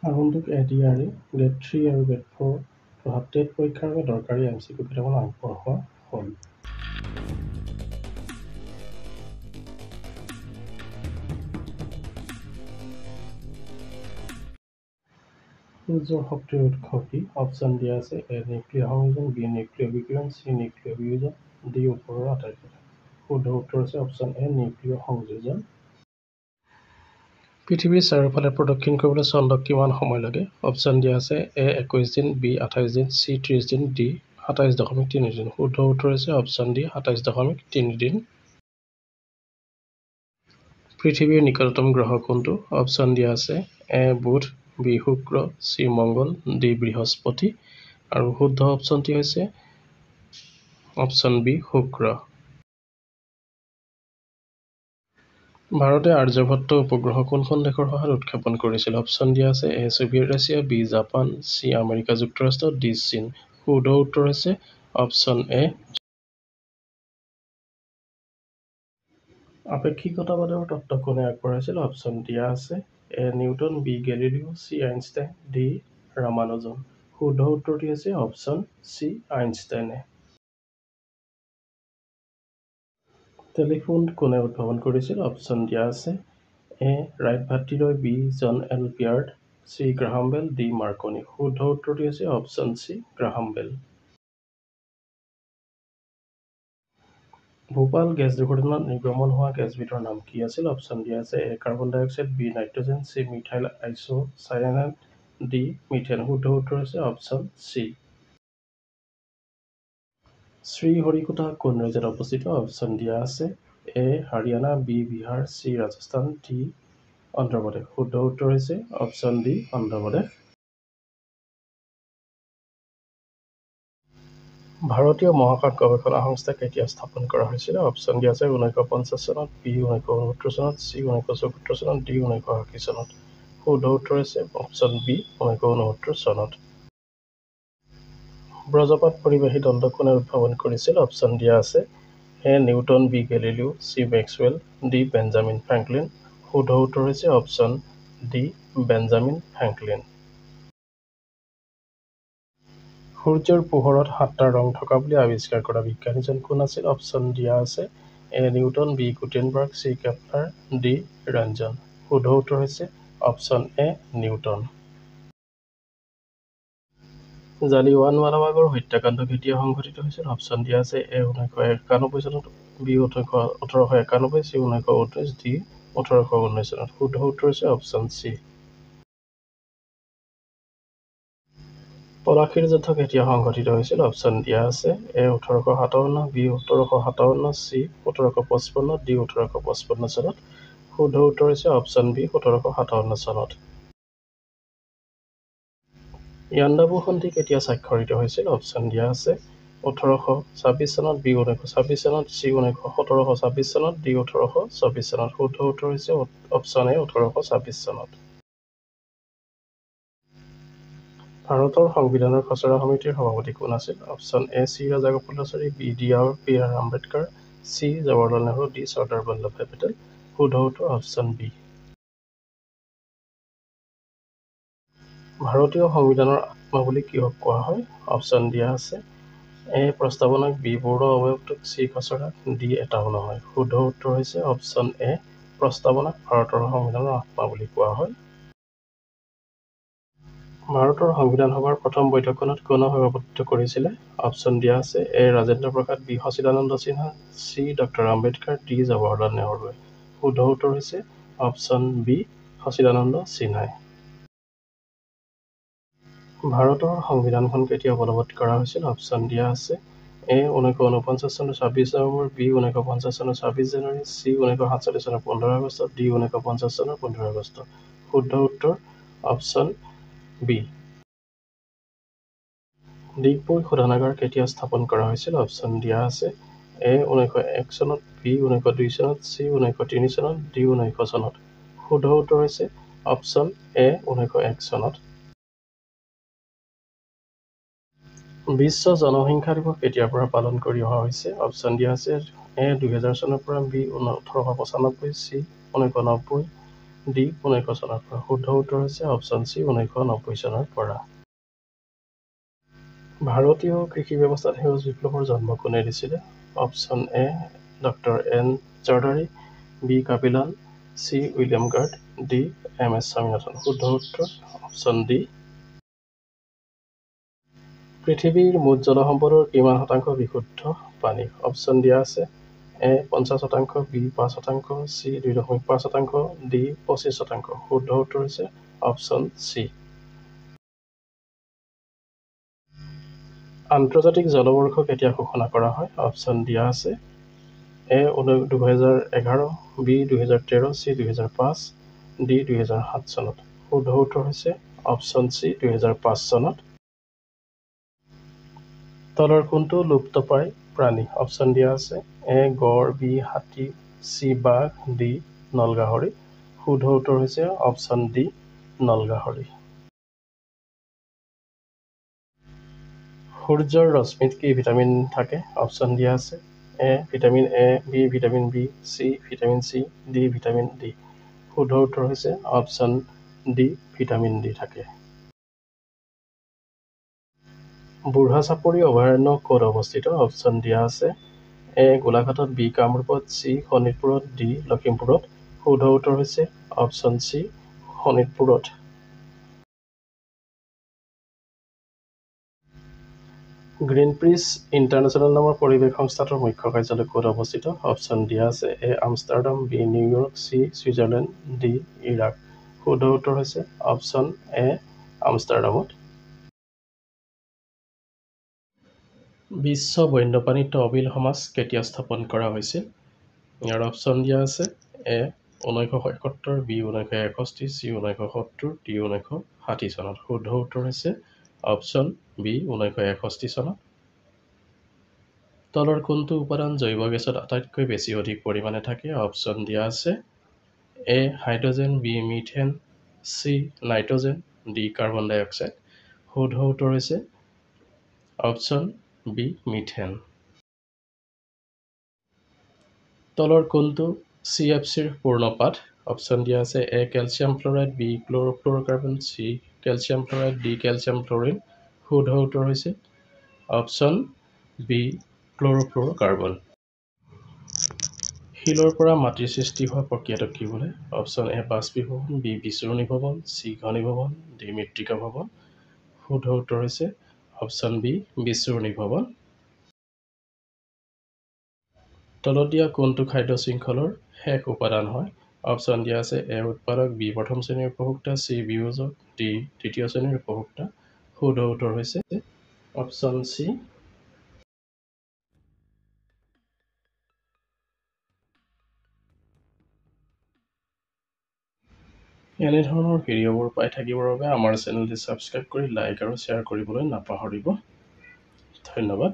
আগন্তুক এডিআৰএ, গ্ৰেড 3 আৰু গ্ৰেড 4 তথা টেট পৰীক্ষাৰ বাবে দৰকাৰী এমচিকিউ কেইটামান আগবঢ়োৱা হ'ল। সূৰ্যৰ শক্তিৰ উৎস কি? অপচন দিয়া আছে এ নিউক্লিয় সংযোজন, বি নিউক্লিয় বিকিৰণ, চি নিউক্লিয় বিয়োজন, ডি ওপৰৰ আটাইকেইটা। শুদ্ধ উত্তৰ হৈছে অপচন এ নিউক্লিয় সংযোজন। পৃথিৱীৰ চাৰিওফালে প্ৰদক্ষিণ কৰিবলৈ চন্দ্ৰক কিমান সময় লাগে? অপচন দিয়া আছে এ 21 দিন, বি 28 দিন, চি 30 দিন, ডি 27.3 দিন। শুদ্ধ উত্তৰ হৈছে অপচন ডি 27.3 দিন। পৃথিৱীৰ নিকটতম গ্ৰহ কোনটো? অপচন দিয়া আছে এ বুধ, বি শুক্ৰ, চি মংগল, ডি বৃহস্পতি। আৰু শুদ্ধ অপচনটি হৈছে অপচন বি শুক্ৰ। ভাৰতে আৰ্যভট্ট উপগ্ৰহ কোনখন দেশৰ সহায়ত উৎক্ষেপণ কৰিছিল? অপচন দিয়া আছে A Soviet Russia, B Japan, C America যুক্তৰাষ্ট্ৰ, ডি চীন। শুদ্ধ উত্তৰ হৈছে অপচন এ। আপেক্ষিকতাবাদৰ তত্ত্ব কোনে আগবঢ়াইছিল? অপচন দিয়া আছে A Newton, B Galileo, C Einstein, D Ramanujan. শুদ্ধ উত্তৰটি হৈছে অপচন চি আইনষ্টাইনে। টেলিফোন কোনে উদ্ভাৱন কৰিছিল? অপচন দিয়া আছে এ ৰাইট ভাতৃদ্বয়, বি জন এল পিয়াৰ্ড, চি গ্ৰাহাম বেল, ডি মাৰ্কনি। শুদ্ধ উত্তৰটি হৈছে অপচন চি গ্ৰাহাম বেল। ভোপাল গেছ দুৰ্ঘটনাত নিৰ্গমন হোৱা গেছবিধৰ নাম কি আছিল? অপচন দিয়া আছে A carbon dioxide, B nitrogen, C methyl isocyanate, D methane. শুদ্ধ উত্তৰ হৈছে অপচন চি। শ্ৰীহৰিকোটা কোন ৰাজ্যত অৱস্থিত? অপচন দিয়া আছে A Haryana, B Bihar, C Rajasthan, D Andhra Pradesh. শুদ্ধ উত্তৰ হৈছে অপচন ডি অন্ধ্ৰপ্ৰদেশ। ভাৰতীয় মহাকাশ গৱেষণা সংস্থা কেতিয়া স্থাপন কৰা হৈছিল? অপচন দিয়া আছে 1950 চনত, বি 1969 চনত, চি 1974 চনত, ডি 1980 চনত। শুদ্ধ উত্তৰ হৈছে অপচন বি 1969 চনত। ব্ৰজপাত পৰিবাহী দণ্ড কোনে উদ্ভাৱন কৰিছিল? অপচন দিয়া আছে A Newton, B Galileo, C Maxwell, D Benjamin Franklin. শুদ্ধ উত্তৰ হৈছে অপচন ডি বেঞ্জামিন ফ্ৰেংকলিন। সূৰ্যৰ পোহৰত 7টা ৰং থকা বুলি আৱিষ্কাৰ কৰা বিজ্ঞানীজন কোন আছিল? অপচন দিয়া আছে A Newton, B Gutenberg, C Kepler, D Roentgen. শুদ্ধ উত্তৰ হৈছে অপচন এ নিউটন। জালিৱানৱালাবাগৰ হত্যাকাণ্ড কেতিয়া সংঘটিত হৈছিল? অপচন দিয়া আছে এ 1991 চনত, বি 1891, চি 1919, ডি 1819 চনত। শুদ্ধ উত্তৰ হৈছে অপচন চি। পলাশীৰ যুদ্ধ কেতিয়া সংঘটিত হৈছিল? অপচন দিয়া আছে এ 1857, বি 1757, চি 1755, ডি 1855 চনত। শুদ্ধ উত্তৰ হৈছে অপচন বি 1757 চনত। ইয়াণ্ডাবু সন্ধি কেতিয়া স্বাক্ষৰিত হৈছিল? অপচন দিয়া আছে 1826 চনত, বি 1926 চনত, চি 1726 চনত, ডি 1824 চনত। শুদ্ধ উত্তৰ হৈছে অপচন এ 1826 চনত। ভাৰতৰ সংবিধানৰ খচৰা সমিতিৰ সভাপতি কোন আছিল? Option A C Rajagopalachari, B B R Ambedkar, C Jawaharlal Nehru, D Sardar Vallabhbhai Patel. শুদ্ধ উত্তৰ অপচন বি। ভাৰতীয় সংবিধানৰ আত্মা বুলি কিহক কোৱা হয়? অপচন দিয়া আছে এ প্ৰস্তাৱনাক, বি পৌৰ অৱয়বটোক, চি খচৰাক, ডি এটাও নহয়। শুদ্ধ উত্তৰ হৈছে অপচন এ প্ৰস্তাৱনাক ভাৰতৰ সংবিধানৰ আত্মা বুলি কোৱা হয়। ভাৰতৰ সংবিধান সভাৰ প্ৰথম বৈঠকখনত কোনে সভাপতিত্ব কৰিছিলে? অপচন দিয়া আছে A Rajendra Prasad, B Sachchidananda Sinha, C doctor Ambedkar, D Jawaharlal নেহৰুৱে। শুদ্ধ উত্তৰ হৈছে অপচন বি সচিদানন্দ সিনহাই। ভাৰতৰ সংবিধানখন কেতিয়া বলবৎ কৰা হৈছিল? অপচন দিয়া আছে এ 1949 চনৰ 26 নৱেম্বৰ, বি 1950 চনৰ 26 জানুৱাৰী, চি 1947 চনৰ 15 আগষ্ট, ডি 1950 চনৰ 15 আগষ্ট। শুদ্ধ উত্তৰ অপচন বি। ডিগবৈ শোধনাগাৰ কেতিয়া স্থাপন কৰা হৈছিল? অপচন দিয়া আছে এ 1901 চনত, বি 1902 চনত, চি 1903 চনত, ডি 1900 চনত। শুদ্ধ উত্তৰ হৈছে অপচন এ 1901 চনত। বিশ্ব জনসংখ্যা দিৱস কেতিয়াৰ পৰা পালন কৰি অহা হৈছে? অপচন দিয়া আছে এ 2000 চনৰ পৰা, বি 1895, চি 1990, ডি 1900 চনৰ পৰা। শুদ্ধ উত্তৰ হৈছে অপশ্যন চি 1990 চনৰ পৰা। ভাৰতীয় কৃষি ব্যৱস্থাত সেউজ বিপ্লৱৰ জন্ম কোনে দিছিলে? Option A doctor N Chowdhury, B কাপিলাল, C William Gaud, D M S Swaminathan. শুদ্ধ উত্তৰ অপশ্যন ডি। পৃথিৱীৰ মুঠ জলসম্পদৰ কিমান শতাংশ বিশুদ্ধ পানী? অপশ্যন দিয়া আছে এ 50%, বি 5%, চি 2.5%, ডি 25%। শুদ্ধ উত্তৰ হৈছে অপশ্যন চি। আন্তৰ্জাতিক জলবৰ্ষ কেতিয়া ঘোষণা কৰা হয়? অপশ্যন দিয়া আছে এ 2011, বি 2013, চি 2005, ডি 2007 চনত। শুদ্ধ উত্তৰ হৈছে অপশ্যন চি 2005 চনত। তলৰ কোনটো লুপ্তপ্ৰায় প্ৰাণী? অপশ্যন দিয়া আছে এ গড়, বি হাতী, চি বাঘ, ডি নলগাহৰি। শুদ্ধ উত্তৰ হৈছে অপশ্যন ডি নলগাহৰি। সূৰ্যৰ ৰশ্মিত কি ভিটামিন থাকে? অপশ্যন দিয়া আছে A vitamin A, B vitamin B, C vitamin C, D vitamin D. শুদ্ধ উত্তৰ হৈছে অপশ্যন ডি ভিটামিন ডি থাকে। বুঢ়া চাপৰি অভয়াৰণ্য ক'ত অৱস্থিত? অপশ্যন দিয়া আছে এ গোলাঘাটত, বি কামৰূপত, চি শোণিতপুৰত, ডি লখিমপুৰত। শুদ্ধ উত্তৰ হৈছে অপশ্যন চি শোণিতপুৰত। গ্ৰীণপিচ ইণ্টাৰনেশ্যনেল নামৰ পৰিৱেশ সংস্থাটোৰ মুখ্য কাৰ্যালয় ক'ত অৱস্থিত? অপশ্যন দিয়া আছে A Amsterdam, B New York, C Switzerland, D Iraq. শুদ্ধ উত্তৰ হৈছে অপশ্যন এ আমষ্টাৰডামত। বিশ্ব বন্যপ্ৰাণী তহবিল সমাজ কেতিয়া স্থাপন কৰা হৈছিল? ইয়াৰ অপশ্যন দিয়া আছে এ 1977, বি 1961, চি 1970, ডি 1960 চনত। শুদ্ধ উত্তৰ হৈছে অপশ্যন বি 1961 চনত। তলৰ কোনটো উপাদান জৈৱ গেছত আটাইতকৈ বেছি অধিক পৰিমাণে থাকে? অপশ্যন দিয়া আছে A hydrogen, B methane, C nitrogen, D carbon dioxide. শুদ্ধ উত্তৰ হৈছে অপশ্যন বি মিথেন। তলৰ কোনটো CFCৰ পূৰ্ণ পাঠ? অপশ্যন দিয়া আছে A calcium fluoride, B chlorofluorocarbon, C calcium fluoride, D calcium fluorine. শুদ্ধ উত্তৰ হৈছে অপশ্যন বি ক্ল'ৰ'ফ্লুৰ'কাৰ্বন। শিলৰ পৰা মাটিৰ সৃষ্টি হোৱা প্ৰক্ৰিয়াটোক কি বোলে? অপশ্যন এ বাষ্পীভৱন, বি বিচূৰ্ণী ভৱন, চি ঘনীভৱন, ডি মৃত্তিকা ভৱন। শুদ্ধ উত্তৰ হৈছে অপশ্যন বি বিচূৰ্ণী ভৱন। তলত দিয়া কোনটো খাদ্য শৃংখলৰ শেষ উপাদান হয়? অপশ্যন দিয়া আছে এ উৎপাদক, বি প্ৰথম শ্ৰেণীৰ উপভোক্তা, চি বিয়োজক, ডি তৃতীয় শ্ৰেণীৰ উপভোক্তা। শুদ্ধ উত্তৰ হৈছে অপশ্যন চি। এনেধৰণৰ ভিডিঅ'বোৰ পাই থাকিবৰ বাবে আমাৰ চেনেলটি ছাবস্ক্ৰাইব কৰি লাইক আৰু শ্বেয়াৰ কৰিবলৈ নাপাহৰিব। ধন্যবাদ।